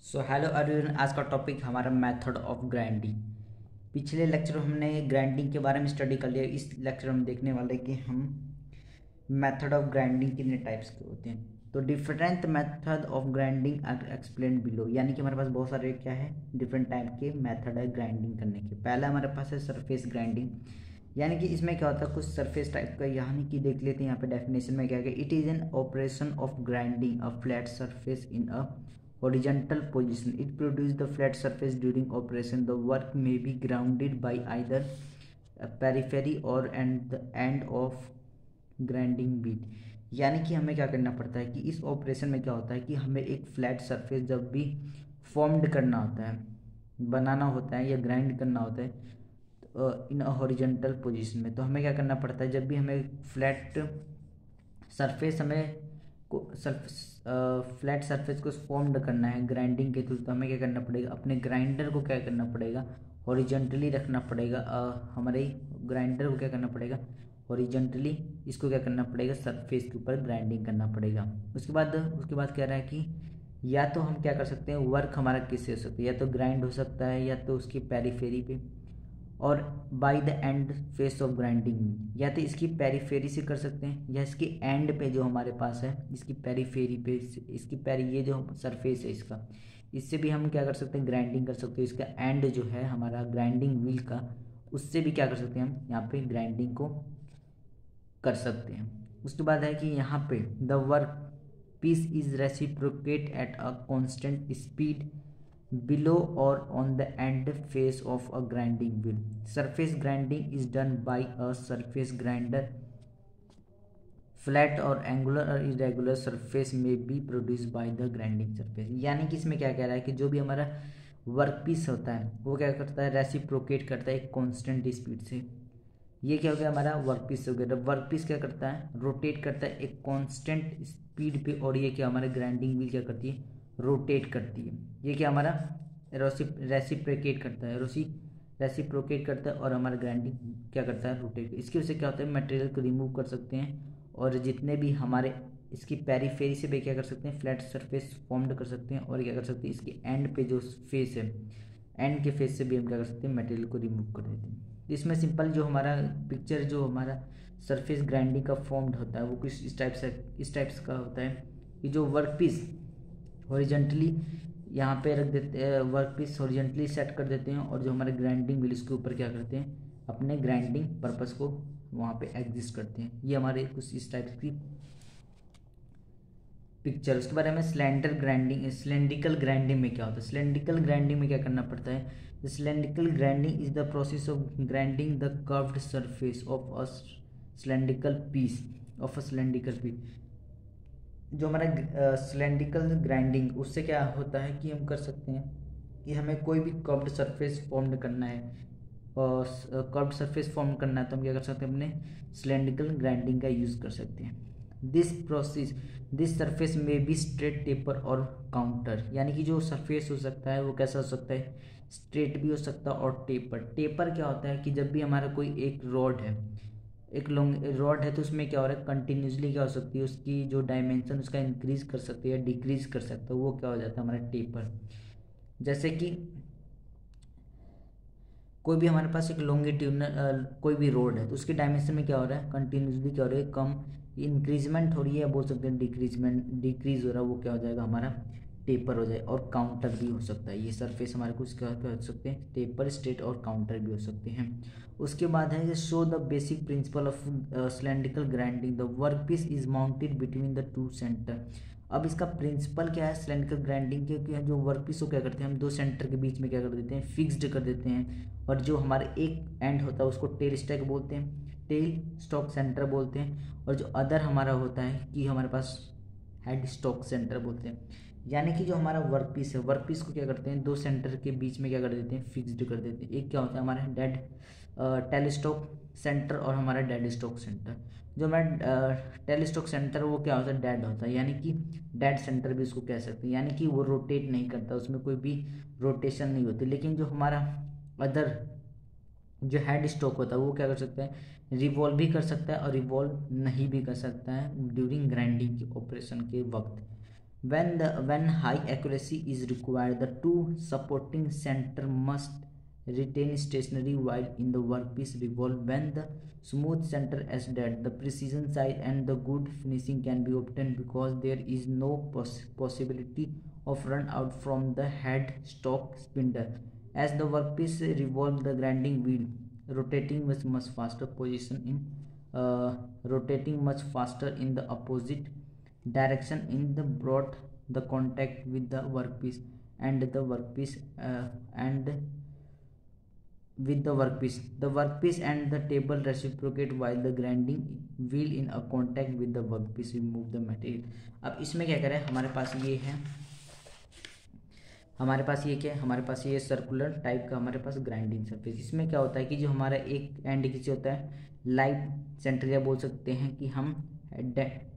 So hello everyone, आज का topic हमारा मेथड ऑफ ग्राइंडिंग। पिछले लेक्चर में हमने ग्राइंडिंग के बारे में स्टडी कर लिया। इस लेक्चर में हम देखने वाले कि हम मेथड ऑफ ग्राइंडिंग कितने टाइप्स के होते हैं। तो different method of grinding are explain below, यानी कि हमारे पास बहुत सारे क्या है डिफरेंट टाइप के मेथड है ग्राइंडिंग करने के। पहला हमारे पास है सरफेस ग्राइंडिंग, यानी कि इसमें क्या होता है कुछ सरफेस टाइप का, यानी कि देख लेते हैं यहाँ पे डेफिनेशन में क्या है। It is an operation of grinding a flat surface in a horizontal position. It produces the flat surface during operation. The work may be grounded by either a periphery or and the end of grinding beat. यानी कि हमें क्या करना पड़ता है कि इस operation में क्या होता है कि हमें एक फ्लैट सरफेस जब भी फॉर्म्ड करना होता है, बनाना होता है या ग्राइंड करना होता है इन अ हॉरिजॉन्टल पोजीशन में, तो हमें क्या करना पड़ता है जब भी हमें फ्लैट सरफेस हमें को फ्लैट सरफेस को फॉर्म्ड करना है ग्राइंडिंग के थ्रू, तो हमें क्या करना पड़ेगा, अपने ग्राइंडर को क्या करना पड़ेगा, हॉरिजॉन्टली रखना पड़ेगा। हमारे ग्राइंडर को क्या करना पड़ेगा, हॉरिजॉन्टली इसको क्या करना पड़ेगा, सरफेस के ऊपर ग्राइंडिंग करना पड़ेगा। उसके बाद कह रहा है कि या तो हम क्या कर सकते हैं, वर्क हमारा किससे हो सकता है, या तो ग्राइंड हो सकता है या तो उसकी पेरीफेरी पे, और by the end face of grinding, या तो इसकी पेरीफेरी से कर सकते हैं या इसके एंड पे जो हमारे पास है इसकी पेरीफेरी पे, इसकी पेरी ये जो सरफेस है इसका, इससे भी हम क्या कर सकते हैं, ग्राइंडिंग कर सकते हैं। इसका एंड जो है हमारा ग्राइंडिंग व्हील का, उससे भी क्या कर सकते हैं हम यहाँ पे ग्राइंडिंग को कर सकते हैं। उसके बाद है कि यहाँ पे the work piece is reciprocate at a constant speed below or on the end face of a grinding wheel. Surface grinding is done by a surface grinder. Flat or angular or irregular surface may be produced by the grinding surface. यानी कि इसमें क्या कह रहा है कि जो भी हमारा वर्क पीस होता है वो क्या करता है, रेसिप्रोकेट करता है एक कांस्टेंट स्पीड से। ये क्या हो गया हमारा वर्क पीस हो गया। वर्क पीस क्या करता है, रोटेट करता है एक कांस्टेंट स्पीड पे, और ये क्या हमारे ग्राइंडिंग व्हील क्या करती है, रोटेट करती है। ये क्या हमारा रेसिप्रोकेट करता है, रेसिप्रोकेट करता है, और हमारा ग्राइंडिंग क्या करता है, रोटेट। इसकी वजह से क्या होता है, मटेरियल को रिमूव कर सकते हैं, और जितने भी हमारे इसकी पेरीफेरी से भी क्या कर सकते हैं, फ्लैट सरफेस फॉर्म्ड कर सकते हैं, और क्या कर सकते हैं इसके एंड पे जो फेस है, एंड के फेस से भी हम क्या कर सकते हैं, मटेरियल को रिमूव कर देते हैं। इसमें सिंपल जो हमारा पिक्चर जो हमारा सरफेस ग्राइंडिंग का फॉर्म्ड होता है वो कुछ इस टाइप्स का होता है कि जो वर्क पीस हॉरिजॉन्टली यहाँ पे रख देते हैं, वर्क पीस हॉरिजॉन्टली सेट कर देते हैं, और जो हमारे ग्राइंडिंग व्हील इसके ऊपर क्या करते हैं, अपने ग्राइंडिंग पर्पस को वहाँ पे एग्जिस्ट करते हैं। ये हमारे कुछ इस टाइप की पिक्चर। उसके बारे में सिलेंड्रिकल ग्राइंडिंग में क्या होता है, सिलेंड्रिकल ग्राइंडिंग में क्या करना पड़ता है, cylindrical grinding is the process of grinding the curved surface of a cylindrical piece जो हमारा सिलेंड्रिकल ग्राइंडिंग, उससे क्या होता है कि हम कर सकते हैं कि हमें कोई भी कर्व्ड सरफेस फॉर्म करना है, और कर्व्ड सरफेस फॉर्म करना है, तो हम क्या कर सकते हैं, अपने सिलेंड्रिकल ग्राइंडिंग का यूज़ कर सकते हैं। दिस सरफेस में भी स्ट्रेट, टेपर और काउंटर, यानी कि जो सरफेस हो सकता है वो कैसा हो सकता है, स्ट्रेट भी हो सकता है और टेपर क्या होता है कि जब भी हमारा कोई एक रॉड है, एक लॉन्ग रॉड है, तो उसमें क्या हो रहा है, कंटिन्यूसली क्या हो सकती है, उसकी जो डायमेंशन उसका इंक्रीज कर सकती है या डिक्रीज कर सकता है, वो क्या हो जाता है हमारा टेपर। जैसे कि कोई भी हमारे पास एक लॉन्गिट्यूडनल कोई भी रोड है, तो उसके डायमेंशन में क्या हो रहा है, कंटिन्यूसली क्या हो रहा है, कम इंक्रीजमेंट हो रही है, या बोल सकते हैं डिक्रीज हो रहा है, वो क्या हो जाएगा हमारा टेपर हो जाए। और काउंटर भी हो सकता है, ये सरफेस हमारे को क्या हो सकते हैं, टेपर, स्ट्रेट और काउंटर भी हो सकते हैं। उसके बाद है show the basic principle of cylindrical grinding. The work piece is mounted between the two centre. अब इसका प्रिंसिपल क्या है सिलेंड्रिकल ग्राइंडिंग के, कि जो वर्क पीस को क्या करते हैं, हम दो सेंटर के बीच में क्या कर देते हैं, फिक्स्ड कर देते हैं, और जो हमारे एक एंड होता है उसको टेल स्टैक बोलते हैं, टेल स्टॉक सेंटर बोलते हैं, और जो अदर हमारा होता है कि हमारे पास हेड स्टॉक सेंटर बोलते हैं। यानी कि जो हमारा वर्क पीस है, वर्क पीस को क्या करते हैं, दो सेंटर के बीच में क्या कर देते हैं, फिक्स्ड कर देते हैं। एक क्या होता है हमारा डेड टेल स्टॉक सेंटर, और हमारा डेड स्टॉक सेंटर। जो हमारा टेल स्टॉक सेंटर वो क्या होता है, डेड होता है, यानी कि डेड सेंटर भी उसको कह सकते हैं, यानी कि वो रोटेट नहीं करता, उसमें कोई भी रोटेशन नहीं होती। लेकिन जो हमारा अदर जो हेड स्टॉक होता है वो क्या कर सकता है, रिवॉल्व भी कर सकता है और रिवॉल्व नहीं भी कर सकता है ड्यूरिंग ग्राइंडिंग के ऑपरेशन के वक्त। When high accuracy is required, the two supporting center must retain stationary while in the workpiece revolve. When the smooth center is dead, the precision size and the good finishing can be obtained because there is no possibility of run out from the head stock spindle. As the workpiece revolves, the grinding wheel rotating much faster position in rotating much faster in the opposite direction in the brought the contact with the workpiece and the workpiece and with the workpiece and the table reciprocate while the grinding wheel in a contact with the workpiece remove the material. अब इसमें क्या करें, हमारे पास ये है, हमारे पास ये क्या है, हमारे पास ये सर्कुलर टाइप का हमारे पास ग्राइंडिंग सरफेस। इसमें क्या होता है कि जो हमारा एक एंड किसी होता है लाइव सेंटर या बोल सकते हैं कि हम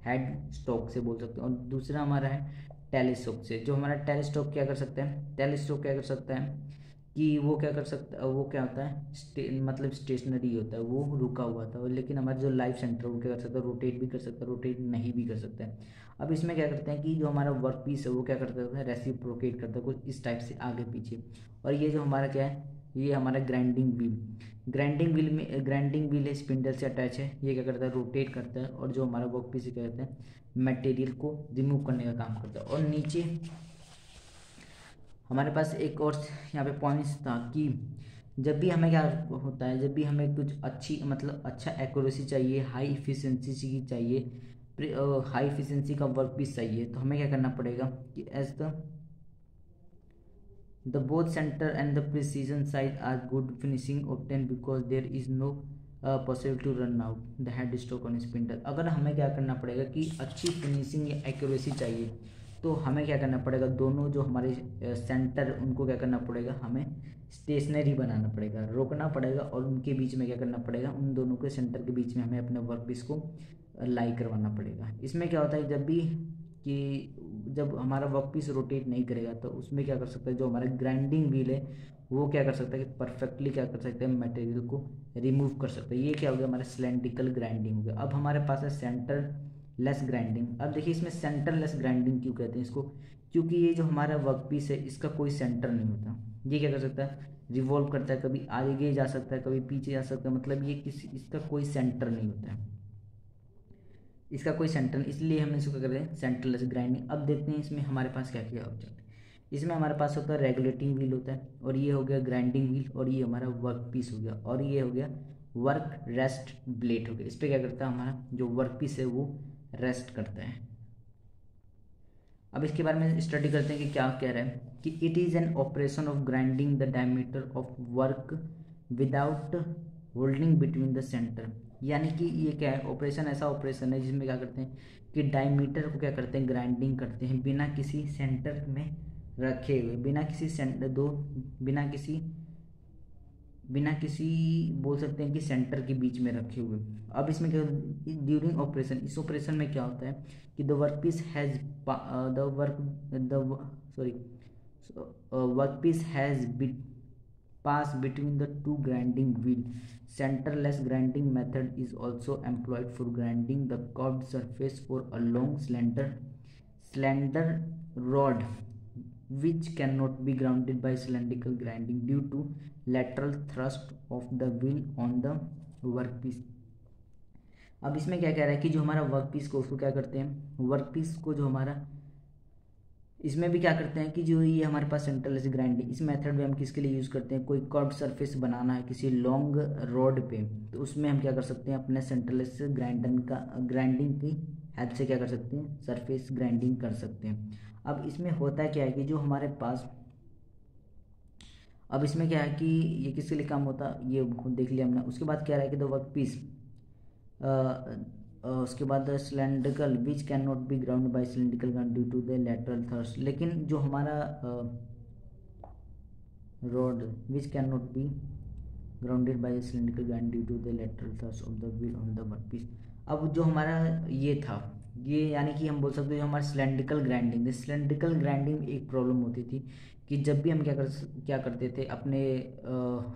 हेड स्टॉक से बोल सकते हैं, और दूसरा हमारा है टेलीस्टॉक से। जो हमारा टेलीस्टॉक क्या कर सकते हैं, टेलीस्टॉक क्या कर सकता है कि वो क्या कर सकता है, वो क्या होता है मतलब स्टेशनरी होता है, वो रुका हुआ था। लेकिन हमारा जो लाइव सेंटर वो क्या कर सकता है, रोटेट भी कर सकता है, रोटेट नहीं भी कर सकता है। अब इसमें क्या करते हैं कि जो हमारा वर्क पीस है वो क्या करता है, रेसिप्रोकेट करता है कुछ इस टाइप से आगे पीछे। और ये जो हमारा क्या है, ये हमारा ग्राइंडिंग व्हील, ग्राइंडिंग व्हील है स्पिंडल से अटैच है। ये क्या करता है, रोटेट करता है, और जो हमारा वर्क पीस क्या करता है, मटेरियल को रिमूव करने का काम करता है। और नीचे हमारे पास एक और यहाँ पे पॉइंट्स था कि जब भी हमें क्या होता है, जब भी हमें कुछ अच्छी मतलब अच्छा एक्यूरेसी चाहिए, हाई इफिशिएंसी की चाहिए, हाई इफिशिएंसी का वर्क पीस चाहिए, तो हमें क्या करना पड़ेगा कि as the both center and the precision side are good finishing obtained because there is no possible to run out the head stroke on spindle। अगर हमें क्या करना पड़ेगा कि अच्छी फिनिशिंग या एक्यूरेसी चाहिए, तो हमें क्या करना पड़ेगा, दोनों जो हमारे सेंटर उनको क्या करना पड़ेगा, हमें स्टेशनरी बनाना पड़ेगा, रोकना पड़ेगा, और उनके बीच में क्या करना पड़ेगा, उन दोनों के सेंटर के बीच में हमें अपने वर्क पीस को लाई करवाना पड़ेगा। इसमें क्या होता है जब भी कि जब हमारा वर्क पीस रोटेट नहीं करेगा, तो उसमें क्या कर सकता है, जो हमारा ग्राइंडिंग व्हील है वो क्या कर सकता है कि परफेक्टली क्या कर सकते हैं, मटेरियल को रिमूव कर सकते हैं। ये क्या हो गया, हमारा सिलेंड्रिकल ग्राइंडिंग हो गया। अब हमारे पास है सेंटर लेस ग्राइंडिंग। अब देखिए इसमें सेंटर लेस ग्राइंडिंग क्यों कहते हैं इसको, क्योंकि ये जो हमारा वर्क पीस है इसका कोई सेंटर नहीं होता। ये क्या कर सकता है, रिवॉल्व करता है, कभी आगे जा सकता है, कभी पीछे जा सकता है, मतलब ये किसी इसका कोई सेंटर नहीं होता है, इसका कोई सेंटर नहीं, इसलिए हम इसको क्या करते हैं, सेंटरलेस ग्राइंडिंग। अब देखते हैं इसमें हमारे पास क्या क्या ऑब्जेक्ट। इसमें हमारे पास होता है रेगुलेटिंग व्हील होता है, और ये हो गया ग्राइंडिंग व्हील, और ये हमारा वर्क पीस हो गया, और ये हो गया वर्क रेस्ट ब्लेड हो गया। इस पर क्या करता है, हमारा जो वर्क पीस है वो रेस्ट करता है। अब इसके बारे में स्टडी करते हैं कि क्या कह रहा है कि it is an operation of grinding the diameter of work without holding between the centre. यानी कि ये क्या है, ऑपरेशन ऐसा ऑपरेशन है जिसमें क्या करते हैं कि डायमीटर को क्या करते हैं, ग्राइंडिंग करते हैं बिना किसी सेंटर में रखे हुए, बिना किसी बोल सकते हैं कि सेंटर के बीच में रखे हुए। अब इसमें क्या ड्यूरिंग ऑपरेशन, इस ऑपरेशन में क्या होता है कि the work piece has work piece has pass between the two grinding wheel. Centerless grinding method is also employed for grinding the curved surface for a long slender rod which cannot be grounded by cylindrical grinding due to lateral thrust of the wheel on the workpiece। अब इसमें क्या कह रहा है कि जो हमारा workpiece को उसको क्या करते हैं, वर्कपीस को जो हमारा इसमें भी क्या करते हैं कि जो ये हमारे पास सेंटरलेस ग्राइंडिंग, इस मेथड में हम किसके लिए यूज़ करते हैं, कोई कर्व्ड सरफेस बनाना है किसी लॉन्ग रोड पे, तो उसमें हम क्या कर सकते हैं, अपने सेंटरलेस ग्राइंडिंग की हेल्प से क्या कर सकते हैं, सरफेस ग्राइंडिंग कर सकते हैं। अब इसमें होता क्या है कि जो हमारे पास, अब इसमें क्या है कि ये किसके लिए काम होता ये देख लिया हमने। उसके बाद क्या रहा है कि द वर्क पीस, उसके बाद cylindrical which can not be ground by cylindrical gun due to the lateral thrust. लेकिन जो हमारा rod which can not be grounded by cylindrical gun due to the lateral thrust of the wheel on the workpiece. अब जो हमारा ये था ये यानी कि हम बोल सकते हैं जो हमारे सिलेंड्रिकल ग्राइंडिंग, सिलेंड्रिकल ग्राइंडिंग में एक प्रॉब्लम होती थी कि जब भी हम क्या करते थे अपने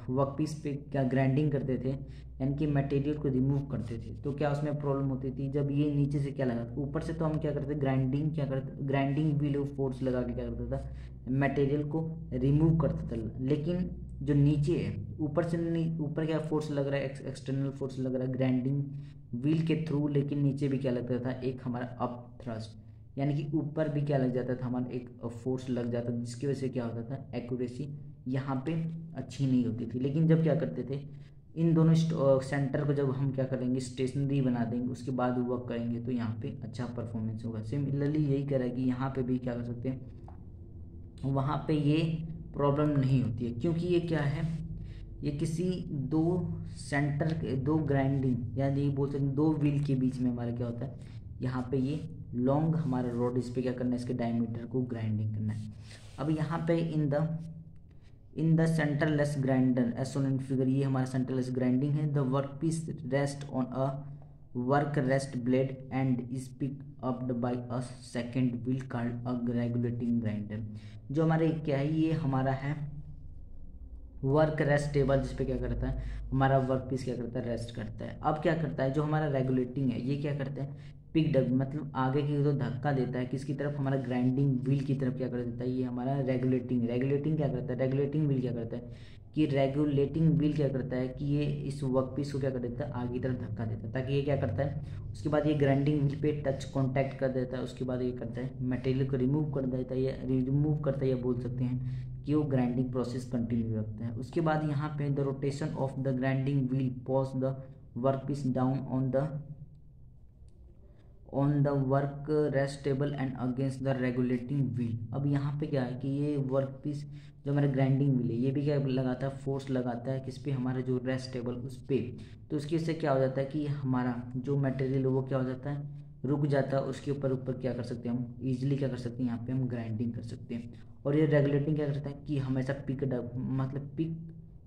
वर्क पीस पे क्या ग्राइंडिंग करते थे, यानी कि मटेरियल को रिमूव करते थे, तो क्या उसमें प्रॉब्लम होती थी जब ये नीचे से क्या लगा ऊपर से, तो हम क्या करते ग्राइंडिंग व्हील फोर्स लगा के क्या करता था मटेरियल को रिमूव करता था। लेकिन जो नीचे है ऊपर से ऊपर क्या फोर्स लग रहा है, एक्सटर्नल फोर्स लग रहा है ग्राइंडिंग व्हील के थ्रू, लेकिन नीचे भी क्या लगता था एक हमारा अप थ्रस्ट, यानी कि ऊपर भी क्या लग जाता था हमारा एक फोर्स लग जाता था, जिसकी वजह से क्या होता था एक्यूरेसी यहाँ पे अच्छी नहीं होती थी। लेकिन जब क्या करते थे इन दोनों सेंटर को जब हम क्या करेंगे स्टेशनरी बना देंगे, उसके बाद वर्क करेंगे तो यहाँ पे अच्छा परफॉर्मेंस होगा। सिमिलरली यही कह रहा है कि यहाँ पे भी क्या कर सकते हैं, वहाँ पे ये प्रॉब्लम नहीं होती है, क्योंकि ये क्या है ये किसी दो सेंटर के दो ग्राइंडिंग यानी ये बोल सकते हैं दो व्हील के बीच में हमारा क्या होता है, यहाँ पे ये लॉन्ग हमारा रोड, इस पर क्या करना है इसके डायमीटर को ग्राइंडिंग करना है। अब यहाँ पे in the centreless grinder as shown in figure, ये हमारा सेंटरलेस ग्राइंडिंग है। The work piece rest on a work rest blade and is pick up by a second wheel called a regulating grinder. जो हमारे क्या है ये हमारा है वर्क रेस्ट टेबल, जिसपे क्या करता है हमारा वर्क पीस क्या करता है रेस्ट करता है। अब क्या करता है जो हमारा रेगुलेटिंग है ये क्या करता है पिक डब, मतलब आगे की जो धक्का देता है किसकी तरफ, हमारा ग्राइंडिंग व्हील की तरफ क्या कर देता है, ये हमारा रेगुलेटिंग क्या करता है रेगुलेटिंग व्हील क्या करता है कि रेगुलेटिंग व्हील क्या करता है कि ये इस वर्क पीस को क्या कर देता है आगे की तरफ धक्का देता है, ताकि ये क्या करता है उसके बाद ये ग्राइंडिंग व्हील पे टच कॉन्टैक्ट कर देता है, उसके बाद ये करता है मटेरियल को रिमूव कर देता है, या रिमूव करता है या बोल सकते हैं कि वो ग्राइंडिंग प्रोसेस कंटिन्यू रखता है। उसके बाद यहाँ पे the rotation of the grinding wheel pause the work piece down on the work rest table and against the regulating wheel. अब यहाँ पे क्या है कि ये वर्क पीस जो हमारा ग्राइंडिंग व्हील है ये भी क्या लगाता है फोर्स लगाता है किस पे, हमारा जो रेस्ट टेबल उस पर, तो उसकी वजह से क्या हो जाता है कि हमारा जो मटेरियल है वो क्या हो जाता है रुक जाता है, उसके ऊपर क्या कर सकते हैं हम इजीली क्या कर सकते हैं यहाँ पे हम ग्राइंडिंग कर सकते हैं। और ये रेगुलेटिंग क्या करता है कि हमेशा पिकड अप मतलब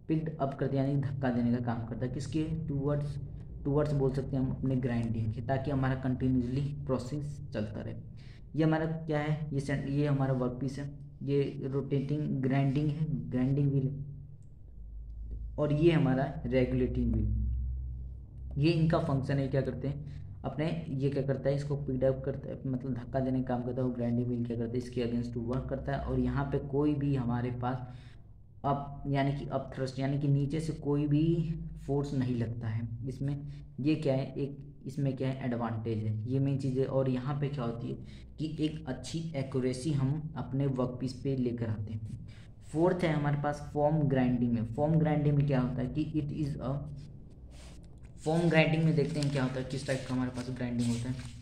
पिक्ड अप करते हैं, यानी धक्का देने का काम करता है किसके टूवर्ड्स बोल सकते हैं हम अपने ग्राइंडिंग के, ताकि हमारा कंटिन्यूसली प्रोसेस चलता रहे। ये हमारा क्या है ये हमारा वर्क पीस है, ये रोटेटिंग ग्राइंडिंग है ग्राइंडिंग व्हील है, और ये हमारा रेगुलेटिंग व्हील। ये इनका फंक्शन है, क्या करते हैं अपने ये क्या करता है इसको पिक अप करता है मतलब धक्का देने का काम करता है, और ग्राइंडिंग व्हील क्या करता है इसके अगेंस्ट टू वर्क करता है। और यहाँ पे कोई भी हमारे पास अप यानी कि अप थ्रस्ट यानी कि नीचे से कोई भी फोर्स नहीं लगता है इसमें। ये क्या है एक इसमें क्या है एडवांटेज है, ये मेन चीज़ है। और यहाँ पे क्या होती है कि एक अच्छी एक्यूरेसी हम अपने वर्क पीस पे लेकर आते हैं। फोर्थ है हमारे पास फॉर्म ग्राइंडिंग में। फॉर्म ग्राइंडिंग में क्या होता है कि it is a form grinding में देखते हैं क्या होता है किस टाइप का हमारे पास ग्राइंडिंग होता है।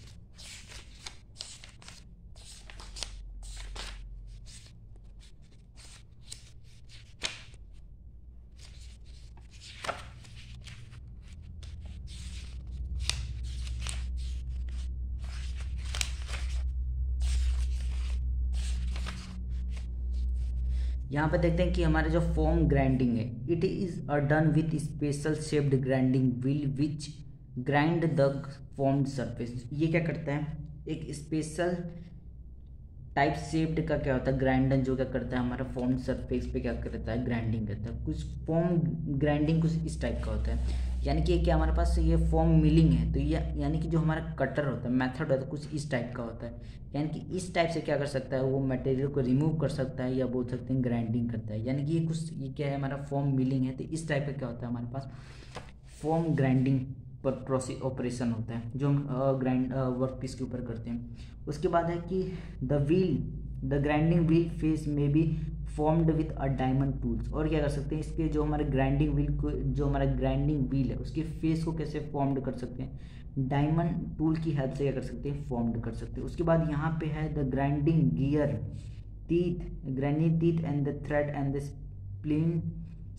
यहाँ पे देखते हैं कि हमारे जो फॉर्म ग्राइंडिंग है it is done with special shaped grinding wheel which grind the formed surface. ये क्या करता है एक स्पेशल टाइप शेप्ड का क्या होता है ग्राइंडर जो क्या करता है हमारा फॉर्म सरफेस पे क्या करता है ग्राइंडिंग करता है। कुछ फॉर्म ग्राइंडिंग कुछ इस टाइप का होता है, यानी कि क्या हमारे पास ये फॉर्म मिलिंग है, तो ये यानी कि जो हमारा कटर होता है मेथड होता है कुछ इस टाइप का होता है, यानी कि इस टाइप से क्या कर सकता है वो मटेरियल को रिमूव कर सकता है या बोल सकते हैं ग्राइंडिंग करता है। यानी कि ये क्या है हमारा फॉर्म मिलिंग है, तो इस टाइप का क्या होता है हमारे पास फॉर्म ग्राइंडिंग पर प्रोसेस ऑपरेशन होता है जो हम ग्राइंड वर्क पीस के ऊपर करते हैं। उसके बाद है कि द ग्राइंडिंग व्हील फेस में be formed with a diamond tools. और क्या कर सकते हैं इसके जो हमारे ग्राइंडिंग व्हील को जो हमारा ग्राइंडिंग व्हील है उसके फेस को कैसे फॉर्म्ड कर सकते हैं, डायमंड टूल की हेल्प से क्या कर सकते हैं फॉर्म्ड कर सकते हैं। उसके बाद यहाँ पे है the grinding gear grinding teeth and the thread and the spline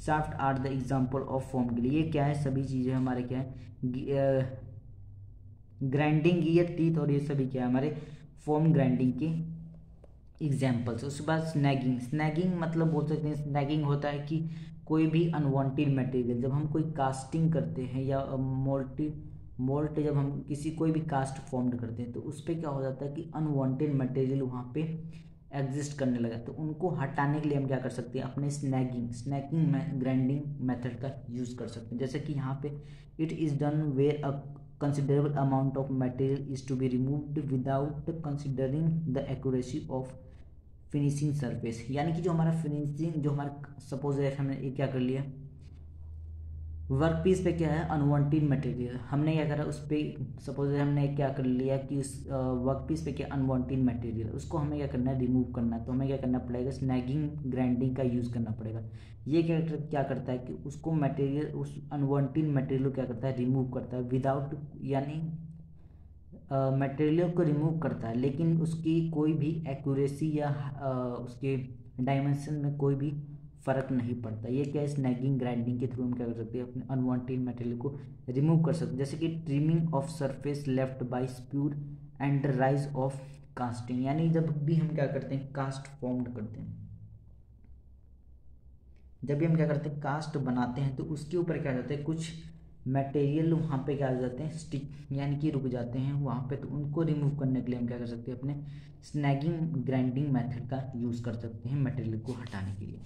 shaft are the example of form के लिए। ये क्या है सभी चीज़ें हमारे क्या है ग्राइंडिंग गियर टीथ और ये सभी क्या है हमारे फॉर्म ग्राइंडिंग के एग्जाम्पल्स। उसके बाद स्नैगिंग मतलब बोल सकते हैं स्नैगिंग होता है कि कोई भी अनवांटेड मटेरियल जब हम कोई कास्टिंग करते हैं या मोल्ट जब हम किसी कोई भी कास्ट फॉर्म्ड करते हैं तो उस पर क्या हो जाता है कि अनवांटेड मटेरियल वहाँ पे एग्जिस्ट करने लगा, तो उनको हटाने के लिए हम क्या कर सकते हैं, अपने स्नैगिंग ग्राइंडिंग मेथड का यूज़ कर सकते हैं। जैसे कि यहाँ पे it is done where a considerable amount of material is to be removed without considering the accuracy of finishing surface. यानी कि जो हमारा फिनिशिंग, जो हमारा सपोज हमने ये क्या कर लिया, वर्क पीस पे क्या है अनवांटेड मटेरियल, हमने क्या करा उस पर, सपोज हमने क्या कर लिया कि उस वर्क पीस पे क्या अनवांटेड मटेरियल, उसको हमें क्या करना है, रिमूव करना है। तो हमें क्या करना पड़ेगा, स्नैगिंग ग्राइंडिंग का यूज़ करना पड़ेगा। ये क्या करता है कि उसको मटेरियल, उस अनवांटेड मटेरियल को क्या करता है, रिमूव करता है विदाउट, यानी मटेरियल को रिमूव करता है लेकिन उसकी कोई भी एक्यूरेसी या उसके डायमेंशन में कोई भी फ़र्क नहीं पड़ता। ये क्या है, स्नैगिंग ग्राइंडिंग के थ्रू हम क्या कर सकते हैं, अपने अनवांटेड मटेरियल को रिमूव कर सकते हैं। जैसे कि trimming of surface left by sprue and rise of casting, यानी जब भी हम क्या करते हैं, कास्ट फॉर्म्ड करते हैं, जब भी हम क्या करते हैं कास्ट बनाते हैं, तो उसके ऊपर क्या जाते हैं, कुछ मटेरियल वहाँ पे क्या आ जाते हैं, स्टिक यानी कि रुक जाते हैं वहाँ पे, तो उनको रिमूव करने के लिए हम क्या कर सकते हैं, अपने स्नैगिंग ग्राइंडिंग मेथड का यूज़ कर सकते हैं मटेरियल को हटाने के लिए।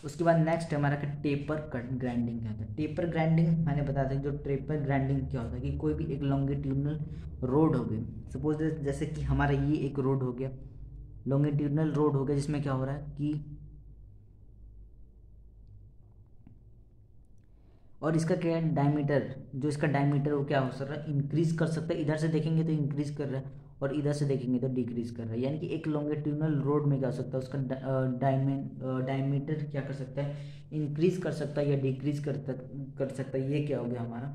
उसके बाद नेक्स्ट हमारा क्या, टेपर कट ग्राइंडिंग क्या होता है। टेपर ग्राइंडिंग मैंने बताया था, जो टेपर ग्राइंडिंग क्या होता है कि कोई भी एक लॉन्गिट्यूडनल रोड हो गई, सपोज जैसे कि हमारा ये एक रोड हो गया, लॉन्गिट्यूडनल रोड हो गया, जिसमें क्या हो रहा है कि, और इसका क्या है डायमीटर, जो इसका डायमीटर वो क्या हो सकता है, इंक्रीज कर सकता है। इधर से देखेंगे तो इंक्रीज कर रहा है और इधर से देखेंगे तो डिक्रीज कर रहा है। यानी कि एक लॉन्गिट्यूडनल रोड में क्या हो सकता है, उसका डायमीटर क्या कर सकता है, इंक्रीज कर सकता है या डिक्रीज कर सकता है। ये क्या हो गया हमारा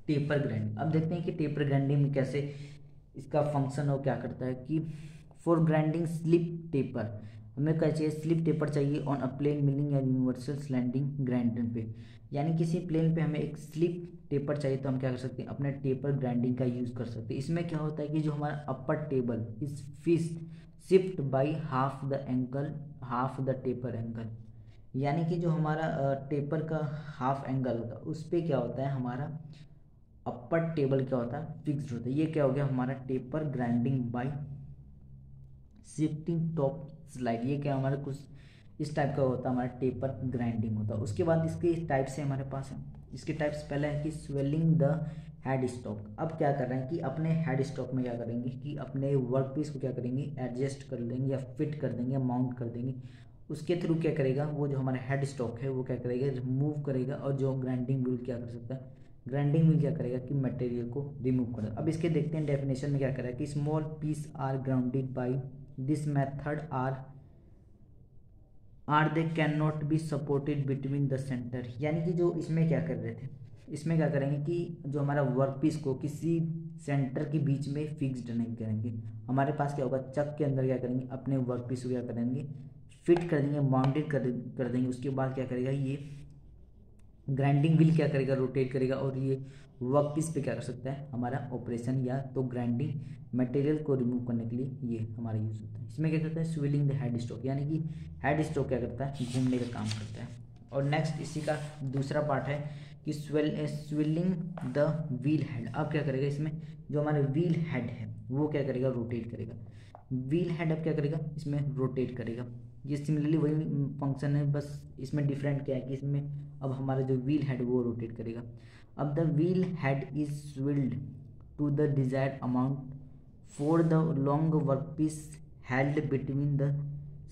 टेपर ग्राइंडिंग। अब देखते हैं कि टेपर ग्राइंडिंग में कैसे इसका फंक्शन हो क्या करता है कि फॉर ग्राइंडिंग स्लिप टेपर, हमें क्या चाहिए, स्लिप टेपर चाहिए ऑन अ प्लेन मिलिंग या यूनिवर्सल स्लैंडिंग ग्राइंडर पे। यानी किसी प्लेन पे हमें एक स्लिप टेपर चाहिए, तो हम क्या कर सकते हैं, अपने टेपर ग्राइंडिंग का यूज़ कर सकते हैं। इसमें क्या होता है कि जो हमारा upper table is shift by half the angle, half the taper angle. यानी कि जो हमारा टेपर का हाफ एंगल होता है उस पर क्या होता है, हमारा अपर टेबल क्या होता है, फिक्स्ड होता है। ये क्या हो गया हमारा taper grinding bye shifting top slide. ये क्या हमारा कुछ इस टाइप का होता है, हमारा टेपर ग्राइंडिंग होता है। उसके बाद इसके टाइप से हमारे पास है, इसके टाइप्स पहला है कि स्वेलिंग द हेड स्टॉक। अब क्या कर रहे हैं कि अपने हेड स्टॉक में क्या करेंगे कि अपने वर्क पीस को क्या करेंगे, एडजस्ट कर देंगे या फिट कर देंगे, माउंट कर देंगे। उसके थ्रू क्या करेगा, वो जो हमारा हेड स्टॉक है वो क्या करेगा, मूव करेगा। और जो ग्राइंडिंग व्हील क्या कर सकता है, ग्राइंडिंग व्हील क्या करेगा कि मटेरियल को रिमूव करेगा। अब इसके देखते हैं डेफिनेशन में क्या करेगा कि small piece are grounded by this method or they can not be supported between the centre. यानी कि जो इसमें क्या कर रहे थे, इसमें क्या करेंगे कि जो हमारा वर्क पीस को किसी सेंटर के बीच में फिक्स्ड नहीं करेंगे। हमारे पास क्या होगा, चक के अंदर क्या करेंगे, अपने वर्क पीस को क्या करेंगे, फिट कर देंगे, माउंटेड कर देंगे। उसके बाद क्या करेगा, ये ग्राइंडिंग व्हील क्या करेगा, रोटेट करेगा और ये वर्क पीस पे क्या कर सकता है, हमारा ऑपरेशन या तो ग्राइंडिंग मटेरियल को रिमूव करने के लिए ये हमारा यूज़ होता है। इसमें क्या करता है, स्विलिंग द हेड स्टॉक, यानी कि हेड स्टॉक क्या करता है, घूमने का काम करता है। और नेक्स्ट इसी का दूसरा पार्ट है कि स्विलिंग द व्हील हेड। अब क्या करेगा, इसमें जो हमारा व्हील हेड है वो क्या करेगा, रोटेट करेगा। व्हील हेड अब क्या करेगा, इसमें रोटेट करेगा। ये सिमिलरली वही फंक्शन है, बस इसमें डिफरेंट क्या है कि इसमें अब हमारा जो व्हील हेड वो रोटेट करेगा। अब the wheel head is swivelled to the desired amount for the long work piece held between the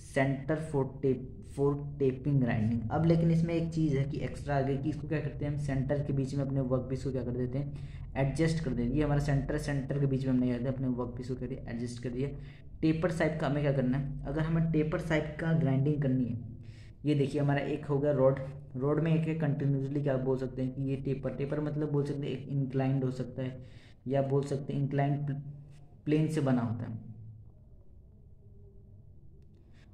centre for taping grinding. अब लेकिन इसमें एक चीज़ है कि एक्स्ट्रा आ गई कि इसको क्या करते हैं, हम सेंटर के बीच में अपने वर्क पीस को क्या कर देते हैं, एडजस्ट कर देते हैं। ये हमारा सेंटर के बीच में हम नहीं आते, अपने वर्क पीस को करिए एडजस्ट कर दिया। टेपर साइड का हमें क्या करना है, अगर हमें टेपर साइड का ग्राइंडिंग करनी है, ये देखिए हमारा एक हो गया रोड में एक है कंटिन्यूसली, क्या बोल सकते हैं कि ये टेपर मतलब बोल सकते हैं एक इंक्लाइंड हो सकता है या बोल सकते हैं इंक्लाइंड प्लेन से बना होता है।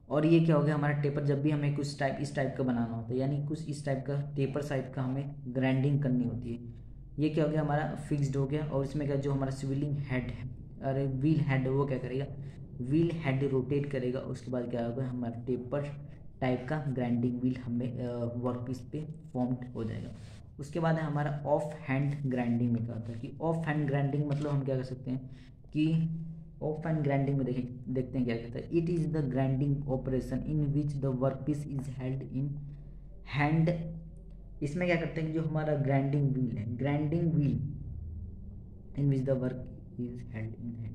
और ये क्या हो गया हमारा टेपर, जब भी हमें कुछ टाइप इस टाइप का बनाना होता है, यानी कुछ इस टाइप का टेपर साइड का हमें ग्राइंडिंग करनी होती है। ये क्या हो गया हमारा फिक्स्ड हो गया। और इसमें क्या, जो हमारा स्विलिंग हेड है, अरे व्हील हेड, वो क्या करेगा, व्हील हेड रोटेट करेगा। उसके बाद क्या होगा, हमारा टेपर टाइप का ग्राइंडिंग व्हील हमें वर्क पीस पे फॉर्म्ड हो जाएगा। उसके बाद है हमारा ऑफ हैंड ग्राइंडिंग में क्या होता है कि ऑफ हैंड ग्राइंडिंग मतलब हम क्या कर सकते हैं कि ऑफ हैंड ग्राइंडिंग में देखते हैं क्या कहता है। It is the grinding operation in which the work piece is held in hand. इसमें क्या करते हैं कि जो हमारा ग्राइंडिंग व्हील है, grinding wheel in which the work is held in hand.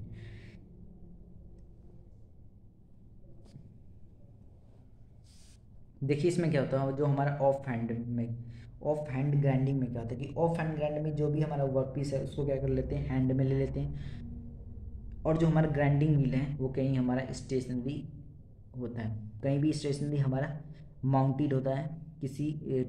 देखिए इसमें क्या होता है, जो हमारा ऑफ हैंड ग्राइंडिंग में क्या होता है कि ऑफ हैंड ग्राइंडिंग में जो भी हमारा वर्क पीस है उसको क्या कर लेते हैं, हैंड में ले लेते हैं, और जो हमारा ग्राइंडिंग व्हील है वो कहीं हमारा स्टेशनरी होता है, कहीं भी स्टेशनरी हमारा माउंटेड होता है किसी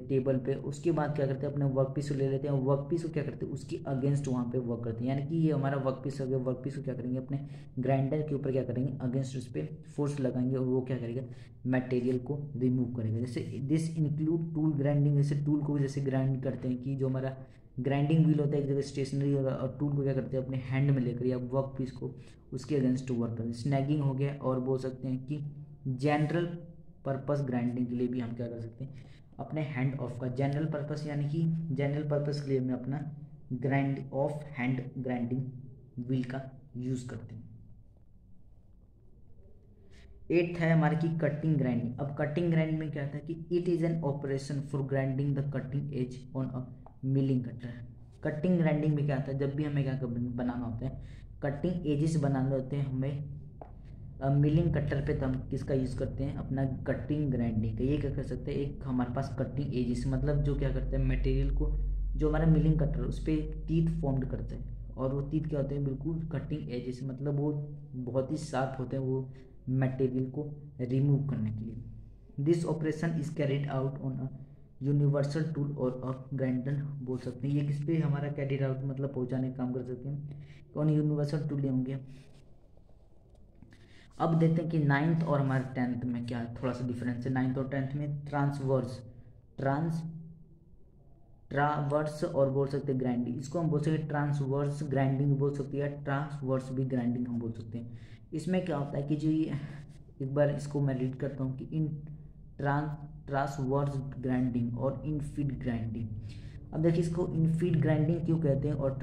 टेबल पे। उसके बाद क्या करते हैं, अपने वर्क पीस को ले लेते हैं, और वर्क पीस को क्या करते हैं उसकी अगेंस्ट वहाँ पे वर्क करते हैं। यानी कि ये हमारा वर्क पीस हो गया, वर्क पीस को क्या करेंगे अपने ग्राइंडर के ऊपर क्या करेंगे, अगेंस्ट उस पर फोर्स लगाएंगे, और वो क्या करेगा, मटेरियल को रिमूव करेगा। जैसे दिस इंक्लूड टूल ग्राइंडिंग, जैसे टूल को जैसे ग्राइंड करते हैं कि जो हमारा ग्राइंडिंग व्हील होता है एक जगह स्टेशनरी होगा, और टूल को क्या करते हैं अपने हैंड में लेकर या वर्क पीस को उसके अगेंस्ट वर्क करते हैं। स्नैगिंग हो गया, और बोल सकते हैं कि जनरल पर्पस ग्राइंडिंग के लिए भी हम क्या कर सकते हैं, अपने हैंड ऑफ का जनरल पर्पस, यानी कि जनरल पर्पस के लिए हम अपना grind of hand grinding wheel का यूज़ करते हैं। 8th है हमारे की कटिंग ग्राइंडिंग। अब कटिंग ग्राइंडिंग में क्या होता है कि it is an operation for grinding the cutting edge on a milling cutter. Cutting grinding में क्या होता है, जब भी हमें क्या बनाना होता है, कटिंग एजेस बनाने होते हैं हमें मिलिंग कटर पे, तो हम किसका यूज़ करते हैं, अपना कटिंग ग्राइंडिंग का। ये क्या कर सकते हैं, एक हमारे पास कटिंग एजेस मतलब जो क्या करते हैं मटेरियल को, जो हमारा मिलिंग कटर उस पर टीथ फॉर्म्ड करते हैं, और वो टीथ क्या होते हैं, बिल्कुल कटिंग एजेस मतलब वो बहुत ही शार्प होते हैं वो मटेरियल को रिमूव करने के लिए। This operation is carried out on a universal tool और अ ग्राइंडर बोल सकते हैं। ये किस पे हमारा कैरिड आउट मतलब पहुंचाने का काम कर सकते हैं, कौन यूनिवर्सल टूल होंगे। अब देखते हैं कि 9th और हमारे 10th में क्या थोड़ा सा डिफरेंस है। 9th और 10th में ट्रावर्स और बोल सकते हैं ग्राइंडिंग, इसको हम बोल सकते हैं ट्रांसवर्स ग्राइंडिंग बोल सकते हैं, या ट्रांसवर्स भी ग्राइंडिंग हम बोल सकते हैं। इसमें क्या होता है कि जो ये एक बार इसको मैं रीड करता हूँ कि इन ट्रांसवर्स ग्राइंडिंग और इनफीड ग्राइंडिंग। अब देखिए इसको इनफीड ग्राइंडिंग क्यों कहते हैं और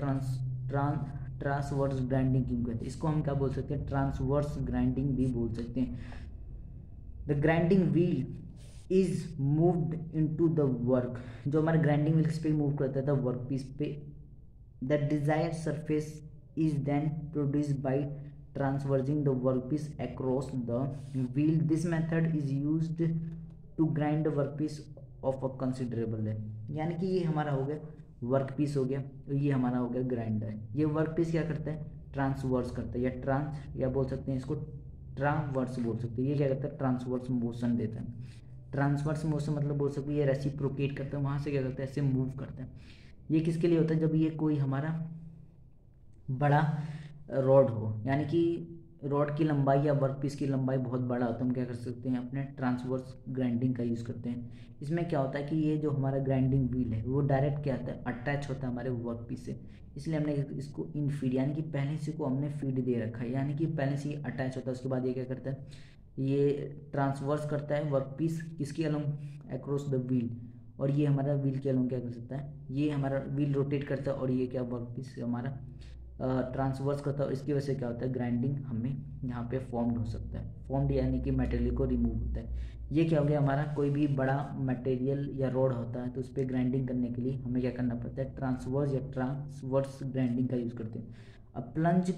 ट्रांसवर्स ग्राइंडिंग क्यों कहते हैं, इसको हम क्या बोल सकते हैं, ट्रांसवर्स ग्राइंडिंग भी बोल सकते हैं। The grinding wheel is moved into the work, जो हमारा ग्राइंडिंग व्हील किस पे मूव करता था, वर्क पीस पे। The desired surface is then produced by traversing the work piece across the wheel. This method is used to grind the work piece of a considerable length. यानी कि ये हमारा हो गया वर्क पीस हो गया, तो ये हमारा हो गया ग्राइंडर। ये वर्क पीस क्या करता है, ट्रांसवर्स करता है, या बोल सकते हैं इसको ट्रांसवर्स बोल सकते हैं। ये क्या करता है, ट्रांसवर्स मोशन देता है। ट्रांसवर्स मोशन मतलब बोल सकते हैं ये रेसिप्रोकेट करता है, वहाँ से क्या करता है, ऐसे मूव करता है। ये किसके लिए होता है, जब ये कोई हमारा बड़ा रॉड हो, यानी कि रॉड की लंबाई या वर्क पीस की लंबाई बहुत बड़ा हो, तो हम क्या कर सकते हैं, अपने ट्रांसवर्स ग्राइंडिंग का यूज़ करते हैं। इसमें क्या होता है कि ये जो हमारा ग्राइंडिंग व्हील है वो डायरेक्ट क्या होता है, अटैच होता है हमारे वर्क पीस से, इसलिए हमने इसको इन फीड यानी कि पहले से को हमने फीड दे रखा है, यानी कि पहले से ये अटैच होता है। उसके बाद ये क्या करता है, ये ट्रांसवर्स करता है वर्क पीस किसकी अलोंग, अक्रॉस द व्हील, और ये हमारा व्हील के अलोंग क्या कर सकता है, ये हमारा व्हील रोटेट करता है, और ये क्या वर्क पीस हमारा ट्रांसवर्स करता है, और इसकी वजह से क्या होता है, ग्राइंडिंग हमें यहाँ पे फॉर्म्ड हो सकता है। फॉर्म्ड यानी कि मटेरियल को रिमूव होता है। ये क्या हो गया, हमारा कोई भी बड़ा मटेरियल या रॉड होता है तो उस पर ग्राइंडिंग करने के लिए हमें क्या करना पड़ता है, ट्रांसवर्स या ट्रांसवर्स ग्राइंडिंग का यूज़ करते हैं। अब प्लंज